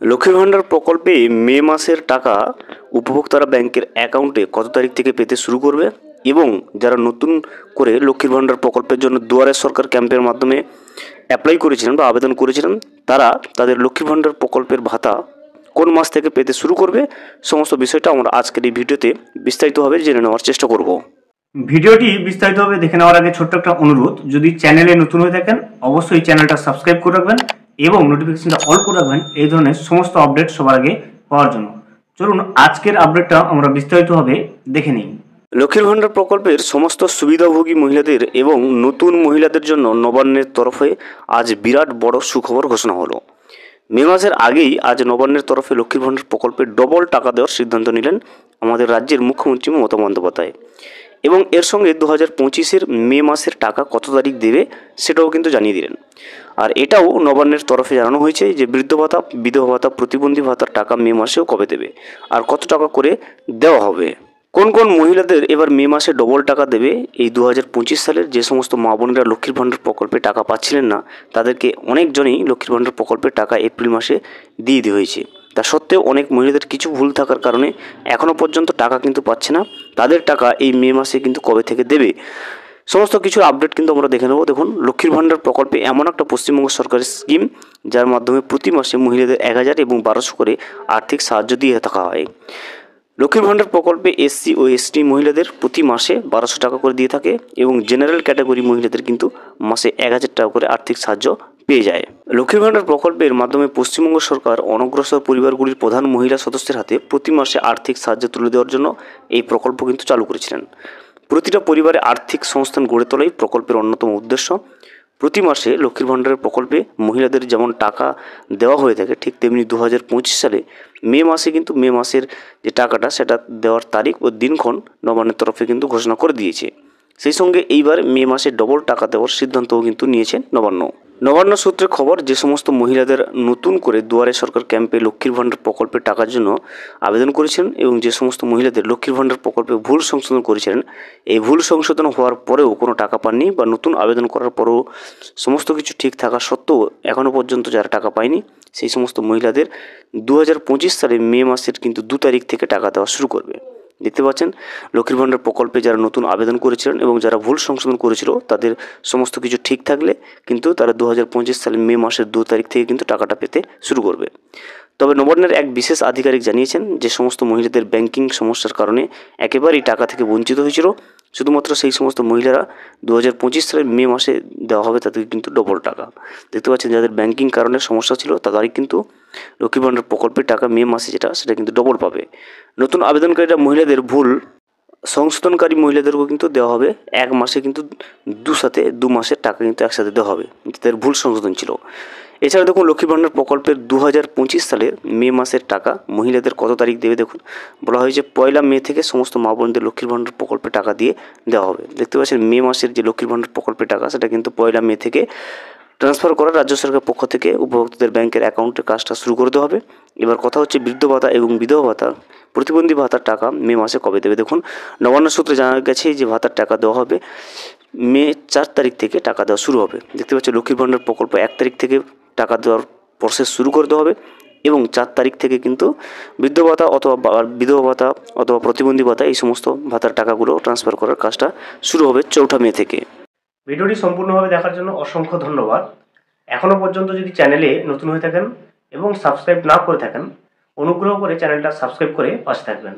লক্ষ্মীর ভাণ্ডার প্রকল্পে মে মাসের টাকা উপভোক্তারা ব্যাংকের অ্যাকাউন্টে কত তারিখ থেকে পেতে শুরু করবে এবং যারা নতুন করে লক্ষ্মীর ভাণ্ডার প্রকল্পের জন্য দুয়ারে সরকার ক্যাম্পের মাধ্যমে অ্যাপ্লাই করেছিলেন বা আবেদন করেছিলেন, তারা তাদের লক্ষ্মীর ভাণ্ডার প্রকল্পের ভাতা কোন মাস থেকে পেতে শুরু করবে, সমস্ত বিষয়টা আমরা আজকের এই ভিডিওতে বিস্তারিতভাবে জেনে নেওয়ার চেষ্টা করব। ভিডিওটি বিস্তারিতভাবে দেখে নেওয়ার আগে ছোট্ট একটা অনুরোধ, যদি চ্যানেলে নতুন হয়ে থাকেন অবশ্যই চ্যানেলটা সাবস্ক্রাইব করে রাখবেন এবং নোটিফিকেশনটা অল করে রাখবেন এই ধরনের সমস্ত আপডেট সবার আগে পাওয়ার জন্য। চলুন আজকের আপডেটটা আমরা বিস্তারিতভাবে দেখে নিই। লক্ষ্মীর ভাণ্ডার প্রকল্পের সমস্ত সুবিধাভোগী মহিলাদের এবং নতুন মহিলাদের জন্য নবান্নের তরফে আজ বিরাট বড় সুখবর ঘোষণা হলো। মে মাসের আগেই আজ নবান্নের তরফে লক্ষ্মীর ভাণ্ডার প্রকল্পে ডবল টাকা দেওয়ার সিদ্ধান্ত নিলেন আমাদের রাজ্যের মুখ্যমন্ত্রী মমতা বন্দ্যোপাধ্যায় এবং এর সঙ্গে 2025-এর মে মাসের টাকা কত তারিখ দেবে সেটাও কিন্তু জানিয়ে দিলেন। আর এটাও নবান্নের তরফে জানানো হয়েছে যে বৃদ্ধ ভাতা, বিধবা ভাতা, প্রতিবন্ধী ভাতার টাকা মে মাসেও কবে দেবে আর কত টাকা করে দেওয়া হবে। কোন কোন মহিলাদের এবার মে মাসে ডবল টাকা দেবে, এই 2025 সালের যে সমস্ত মা বোনেরা লক্ষ্মীর ভাণ্ডার প্রকল্পে টাকা পাচ্ছিলেন না তাদেরকে অনেকজনই লক্ষ্মীর ভাণ্ডার প্রকল্পের টাকা এপ্রিল মাসে দিয়ে দেওয়া হয়েছে। তা সত্ত্বেও অনেক মহিলাদের কিছু ভুল থাকার কারণে এখনও পর্যন্ত টাকা কিন্তু পাচ্ছে না। তাদের টাকা এই মে মাসে কিন্তু কবে থেকে দেবে সমস্ত কিছুর আপডেট কিন্তু আমরা দেখে নেব। দেখুন, লক্ষ্মীর ভাণ্ডার প্রকল্পে এমন একটা পশ্চিমবঙ্গ সরকারের স্কিম যার মাধ্যমে প্রতি মাসে মহিলাদের 1000 এবং 1200 করে আর্থিক সাহায্য দিয়ে থাকা হয়। লক্ষ্মীর ভাণ্ডার প্রকল্পে এসসি ও এসটি মহিলাদের প্রতি মাসে 1200 টাকা করে দিয়ে থাকে এবং জেনারেল ক্যাটাগরি মহিলাদের কিন্তু মাসে 1000 টাকা করে আর্থিক সাহায্য পেয়ে যায়। লক্ষ্মীর ভাণ্ডার প্রকল্পের মাধ্যমে পশ্চিমবঙ্গ সরকার অনগ্রসর পরিবারগুলির প্রধান মহিলা সদস্যের হাতে প্রতি মাসে আর্থিক সাহায্য তুলে দেওয়ার জন্য এই প্রকল্প কিন্তু চালু করেছিলেন। প্রতিটা পরিবারে আর্থিক সংস্থান গড়ে তোলাই প্রকল্পের অন্যতম উদ্দেশ্য। প্রতি মাসে লক্ষ্মীর ভাণ্ডারের প্রকল্পে মহিলাদের যেমন টাকা দেওয়া হয়ে থাকে, ঠিক তেমনি 2025 সালে মে মাসে কিন্তু মে মাসের যে টাকাটা সেটা দেওয়ার তারিখ ও দিনক্ষণ নবান্নের তরফে কিন্তু ঘোষণা করে দিয়েছে। সেই সঙ্গে এইবার মে মাসে ডবল টাকা দেওয়ার সিদ্ধান্তও কিন্তু নিয়েছে নবান্ন সূত্রে খবর, যে সমস্ত মহিলাদের নতুন করে দুয়ারে সরকার ক্যাম্পে লক্ষ্মীর ভাণ্ডার প্রকল্পের টাকার জন্য আবেদন করেছেন এবং যে সমস্ত মহিলাদের লক্ষ্মীর ভাণ্ডার প্রকল্পে ভুল সংশোধন করেছিলেন, এই ভুল সংশোধন হওয়ার পরেও কোনো টাকা পাননি বা নতুন আবেদন করার পরেও সমস্ত কিছু ঠিক থাকা সত্ত্বেও এখনও পর্যন্ত যারা টাকা পায়নি সেই সমস্ত মহিলাদের 2025 সালে মে মাসের কিন্তু 2 তারিখ থেকে টাকা দেওয়া শুরু করবে। দেখতে পাচ্ছেন, লক্ষ্মীর ভাণ্ডার প্রকল্পে যারা নতুন আবেদন করেছিলেন এবং যারা ভুল সংশোধন করেছিল তাদের সমস্ত কিছু ঠিক থাকলে কিন্তু তারা 2025 সালে মে মাসের 2 তারিখ থেকে কিন্তু টাকাটা পেতে শুরু করবে। তবে নবান্নের এক বিশেষ আধিকারিক জানিয়েছেন যে সমস্ত মহিলাদের ব্যাংকিং সমস্যার কারণে একেবারেই টাকা থেকে বঞ্চিত হয়েছিল, শুধুমাত্র সেই সমস্ত মহিলারা 2025 সালের মে মাসে দেওয়া হবে তাদেরকে কিন্তু ডবল টাকা। দেখতে পাচ্ছেন, যাদের ব্যাংকিং কারণে সমস্যা ছিল তাদেরই কিন্তু লক্ষ্মীর ভাণ্ডার প্রকল্পের টাকা মে মাসে সেটা কিন্তু ডবল পাবে। নতুন আবেদনকারীরা মহিলাদের ভুল সংশোধনকারী মহিলাদেরকেও কিন্তু দেওয়া হবে এক মাসে কিন্তু 2 মাসের টাকা কিন্তু একসাথে দেওয়া হবে, তাদের ভুল সংশোধন ছিল। এছাড়া দেখুন, লক্ষ্মীর ভাণ্ডার প্রকল্পের 2025 সালের মে মাসের টাকা মহিলাদের কত তারিখ দেবে দেখুন, বলা হয়েছে 1 মে থেকে সমস্ত মা বোনদের লক্ষ্মীর ভাণ্ডার প্রকল্পে টাকা দিয়ে দেওয়া হবে। দেখতে পাচ্ছেন, মে মাসের যে লক্ষ্মীর ভাণ্ডার প্রকল্পের টাকা সেটা কিন্তু 1 মে থেকে ট্রান্সফার করা রাজ্য সরকারের পক্ষ থেকে উপভোক্তাদের ব্যাংকের অ্যাকাউন্টে কাজটা শুরু করে দেওয়া হবে। এবার কথা হচ্ছে বৃদ্ধ ভাতা এবং বিধবা ভাতা, প্রতিবন্ধী ভাতার টাকা মে মাসে কবে দেবে দেখুন, নবান্ন সূত্রে জানা গেছে যে ভাতার টাকা দেওয়া হবে মে 4 তারিখ থেকে টাকা দেওয়া শুরু হবে। দেখতে পাচ্ছি, লক্ষ্মীর ভাণ্ডার প্রকল্প 1 তারিখ থেকে টাকা দেওয়ার প্রসেস শুরু করে দেওয়া হবে এবং 4 তারিখ থেকে কিন্তু বৃদ্ধ ভাতা অথবা বিধবা ভাতা অথবা প্রতিবন্ধী ভাতা এই সমস্ত ভাতার টাকাগুলো ট্রান্সফার করার কাজটা শুরু হবে 4 মে থেকে। ভিডিওটি সম্পূর্ণভাবে দেখার জন্য অসংখ্য ধন্যবাদ। এখনও পর্যন্ত যদি চ্যানেলে নতুন হয়ে থাকেন এবং সাবস্ক্রাইব না করে থাকেন, অনুগ্রহ করে চ্যানেলটা সাবস্ক্রাইব করে পাশে থাকবেন।